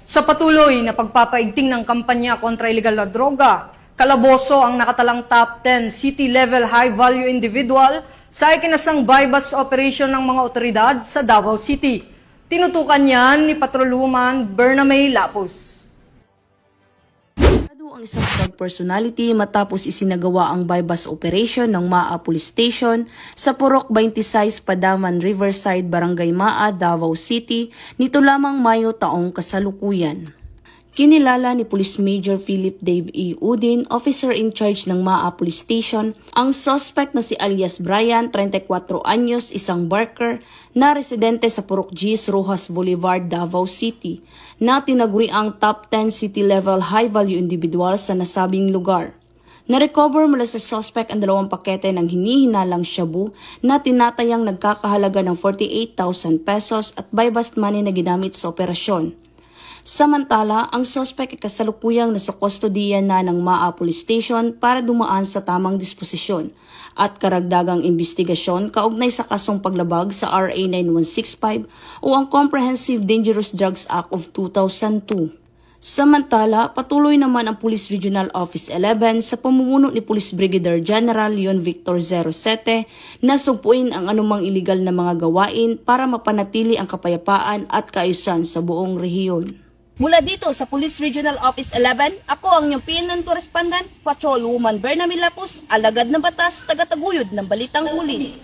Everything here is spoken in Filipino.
Sa patuloy na pagpapaigting ng kampanya kontra illegal na droga, Calabozo ang nakatalang top 10 city-level high-value individual sa ikinasang bypass operation ng mga otoridad sa Davao City. Tinutukan yan ni Patrolwoman Bernamay Lapus. Ang isang drug personality matapos isinagawa ang bypass operation ng Maa Police Station sa Purok 26, Padaman, Riverside, Barangay Maa, Davao City nito lamang Mayo taong kasalukuyan. Kinilala ni Police Major Philip Dave E. Udin, officer in charge ng Maa Police Station, ang suspect na si alias Brian, 34 anyos, isang barker, na residente sa Purok G's, Rojas Boulevard, Davao City, na tinaguri ang top 10 city-level high-value individual sa nasabing lugar. Na-recover mula sa suspect ang 2 pakete ng hinihinalang shabu na tinatayang nagkakahalaga ng 48,000 pesos at bypass money na ginamit sa operasyon. Samantala, ang suspect ay kasalukuyang nasa kustodiya na ng Maa Police Station para dumaan sa tamang disposisyon at karagdagang investigasyon kaugnay sa kasong paglabag sa RA 9165 o ang Comprehensive Dangerous Drugs Act of 2002. Samantala, patuloy naman ang Police Regional Office 11 sa pamumuno ni Police Brigadier General Leon Victor 07 na sugpuin ang anumang iligal na mga gawain para mapanatili ang kapayapaan at kaayusan sa buong rehiyon. Mula dito sa Police Regional Office 11, ako ang inyong PNN correspondent, Patrolwoman Bernamay Lapus, alagad ng batas, tagataguyod ng Balitang Pulis.